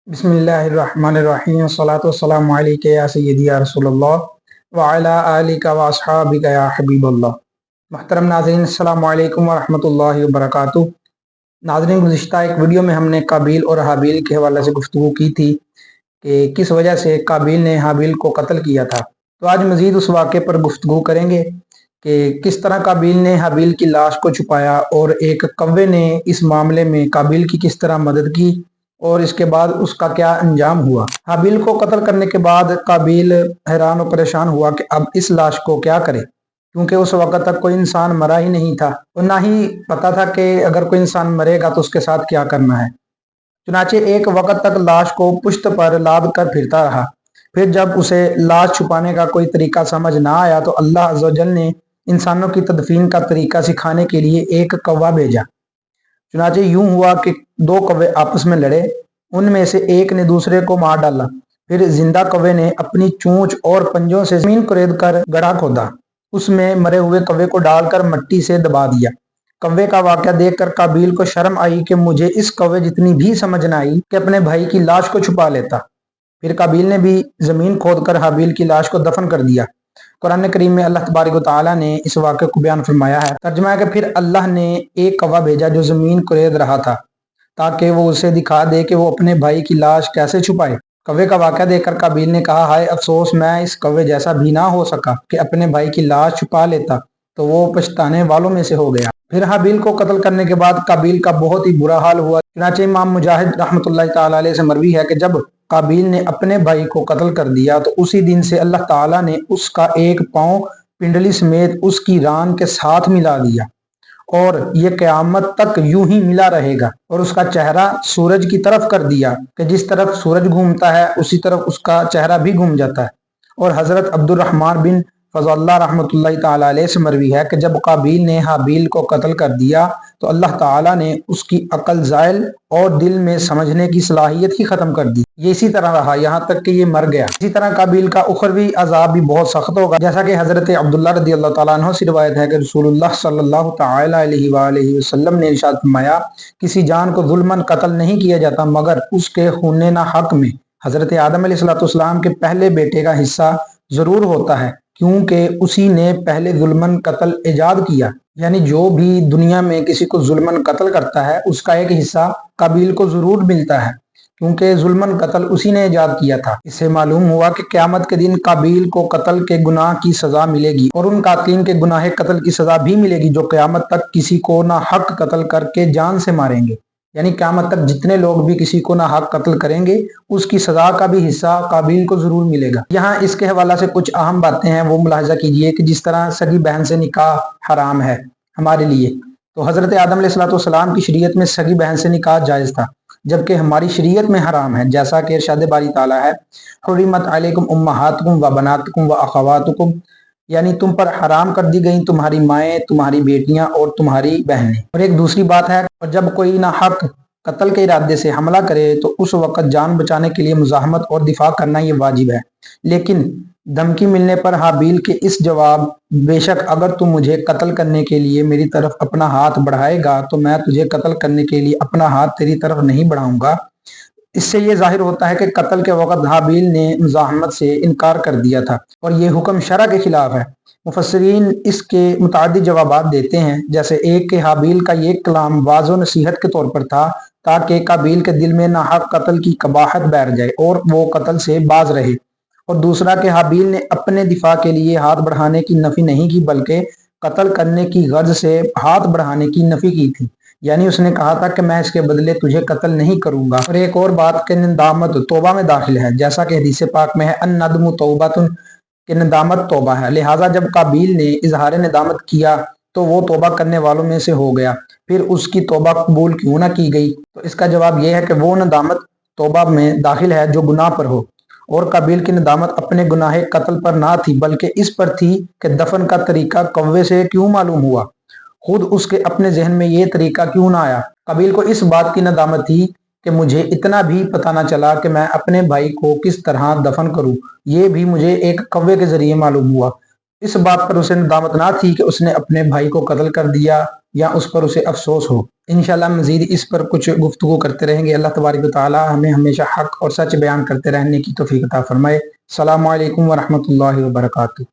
बिस्मिल्लाहिर्रहमानिर्रहीम अस्सलातु वस्सलामु अलैका या सय्यदी या रसूलल्लाह व अला आलिका व अस्हाबिका या हबीबल्लाह। मुहतरम नाज़रीन, अस्सलामु अलैकुम व रहमतुल्लाहि व बरकातुहू। नाज़रीन, गुज़िश्ता एक वीडियो में हमने काबिल और हाबिल के हवाले से गुफ्तगू की थी कि किस वजह से काबिल ने हाबिल को कत्ल किया था। तो आज मज़ीद उस वाक़े पर गुफ्तगू करेंगे कि किस तरह काबिल ने हाबिल की लाश को छुपाया और एक कौवे ने इस मामले में काबिल की किस तरह मदद की और इसके बाद उसका क्या अंजाम हुआ। हाबिल को कत्ल करने के बाद काबिल हैरान और परेशान हुआ कि अब इस लाश को क्या करे, क्योंकि उस वक्त तक कोई इंसान मरा ही नहीं था और ना ही पता था कि अगर कोई इंसान मरेगा तो उसके साथ क्या करना है। चुनाचे एक वक्त तक लाश को पुश्त पर लाद कर फिरता रहा। फिर जब उसे लाश छुपाने का कोई तरीका समझ ना आया तो अल्लाह अज़्ज़ व जल ने इंसानों की तदफीन का तरीका सिखाने के लिए एक कौवा भेजा। चुनाचे यूं हुआ कि दो कौवे आपस में लड़े, उनमें से एक ने दूसरे को मार डाला। फिर जिंदा कौवे ने अपनी चोंच और पंजों से जमीन कुरेद कर गड्ढा खोदा, उसमें मरे हुए कौवे को डालकर मिट्टी से दबा दिया। कौवे का वाक़या देखकर काबिल को शर्म आई कि मुझे इस कौवे जितनी भी समझ न आई कि अपने भाई की लाश को छुपा लेता। फिर काबिल ने भी जमीन खोदकर हाबिल की लाश को दफन कर दिया। कुरान करीम में अल्लाह तबारक व तआला ने इस वाक़े को बयान फरमाया है। तर्जुमा है कि फिर अल्लाह ने एक कौवा भेजा जो जमीन कुरेद रहा था ताकि वो उसे दिखा दे कि वो अपने भाई की लाश कैसे छुपाए। कौवे का वाक़या देखकर काबिल ने कहा, हाय अफसोस, मैं इस कौवे जैसा भी ना हो सका कि अपने भाई की लाश छुपा लेता, तो वो पछताने वालों में से हो गया। फिर हाबिल को कत्ल करने के बाद काबिल का बहुत ही बुरा हाल हुआ। चुनांचे इमाम मुजाहिद रहमतुल्लाहि तआला अलैह से मरवी है कि जब काबिल ने अपने भाई को कत्ल कर दिया तो उसी दिन से अल्लाह ताला ने उसका एक पाँव पिंडली समेत उसकी रान के साथ मिला दिया और ये क़यामत तक यूं ही मिला रहेगा, और उसका चेहरा सूरज की तरफ कर दिया कि जिस तरफ सूरज घूमता है उसी तरफ उसका चेहरा भी घूम जाता है। और हज़रत अब्दुर्रहमान बिन फ़ज़ल रहमतुल्लाहि ताला अलैह से मरवी है कि जब काबिल ने हाबिल को कत्ल कर दिया तो अल्लाह ताला ने उसकी अकल ज़ायल और दिल में समझने की सलाहियत ही ख़त्म कर दी। ये इसी तरह रहा यहाँ तक कि ये मर गया। इसी तरह काबिल का उखरवी अजाब भी बहुत सख्त होगा, जैसा कि हज़रत अब्दुल्ला रज़ियल्लाहु ताला अन्हु से रिवायत है कि रसूलुल्लाह सल्लल्लाहु ताला अलैहि वसल्लम ने इरशाद फरमाया, किसी जान को जुल्मन कत्ल नहीं किया जाता मगर उसके खून ना हक में हज़रत आदम अलैहिस्सलाम के पहले बेटे का हिस्सा ज़रूर होता है, क्योंकि उसी ने पहले जुल्मन कत्ल ईजाद किया। यानी जो भी दुनिया में किसी को जुल्मन कत्ल करता है उसका एक हिस्सा काबिल को जरूर मिलता है, क्योंकि जुल्मन कत्ल उसी ने ईजाद किया था। इससे मालूम हुआ कि क़यामत के दिन काबिल को कत्ल के गुनाह की सजा मिलेगी और उन कातिलीन के गुनाह कत्ल की सजा भी मिलेगी जो क़यामत तक किसी को ना हक कत्ल करके जान से मारेंगे। यानी क़यामत तक जितने लोग भी किसी को ना हक कत्ल करेंगे उसकी सजा का भी हिस्सा काबिल को जरूर मिलेगा। यहाँ इसके हवाला से कुछ अहम बातें हैं, वो मुलाहिजा कीजिए कि जिस तरह सगी बहन से निकाह हराम है हमारे लिए, तो हज़रत आदम अलैहिस्सलाम की शरीयत में सगी बहन से निकाह जायज़ था, जबकि हमारी शरीयत में हराम है। जैसा कि इरशाद बारी ताला है, हुर्रिमत अलैकुम उम्महातुकुम व बनातुकुम व अख़वातुकुम, यानी तुम पर हराम कर दी गई तुम्हारी माएँ, तुम्हारी बेटियां और तुम्हारी बहनें। और एक दूसरी बात है, और जब कोई ना हक कत्ल के इरादे से हमला करे तो उस वक्त जान बचाने के लिए मुज़ाहमत और दिफा करना ये वाजिब है। लेकिन धमकी मिलने पर हाबिल के इस जवाब, बेशक अगर तू मुझे कत्ल करने के लिए मेरी तरफ अपना हाथ बढ़ाएगा तो मैं तुझे कत्ल करने के लिए अपना हाथ तेरी तरफ नहीं बढ़ाऊंगा, इससे ये जाहिर होता है कि कत्ल के वक्त हाबिल ने मुज़ाहमत से इनकार कर दिया था और ये हुक्म शरा के खिलाफ है। मुफस्सिरीन इसके मुताद्दिद जवाबात देते हैं, जैसे एक के हाबिल का ये कलाम वाज़ो नसीहत के तौर पर था ताकि काबिल के दिल में नाहक कत्ल की कबाहत बैठ जाए और वो कत्ल से बाज रहे, और दूसरा कि हाबिल ने अपने दिफा के लिए हाथ बढ़ाने की नफी नहीं की बल्कि कत्ल करने की गर्ज से हाथ बढ़ाने की नफी की थी। यानी उसने कहा था कि मैं इसके बदले तुझे कत्ल नहीं करूंगा। और एक और बात कि नदामत तौबा में दाखिल है, जैसा कि हदीस पाक में है, अन नदमु तौबातुन, कि नदामत तौबा है। लिहाजा जब काबिल ने इजहार नदामत किया तो वो तौबा करने वालों में से हो गया। फिर उसकी तौबा कबूल क्यों ना की गई, तो इसका जवाब यह है कि वो नदामत तौबा में दाखिल है जो गुनाह पर हो, और काबिल की नदामत अपने गुनाह कत्ल पर ना थी बल्कि इस पर थी कि दफन का तरीका कौवे से क्यों मालूम हुआ, खुद उसके अपने जहन में ये तरीका क्यों ना आया। काबिल को इस बात की नदामत थी कि मुझे इतना भी पता ना चला कि मैं अपने भाई को किस तरह दफन करूं, ये भी मुझे एक कौवे के जरिए मालूम हुआ। इस बात पर उसे नदामत ना थी कि उसने अपने भाई को कत्ल कर दिया या उस पर उसे अफसोस हो। انشاءاللہ مزید اس پر کچھ گفتگو کرتے رہیں گے۔ اللہ تبارک و تعالی ہمیں ہمیشہ حق اور سچ بیان کرتے رہنے کی توفیق عطا فرمائے۔ السلام علیکم ورحمۃ اللہ وبرکاتہ۔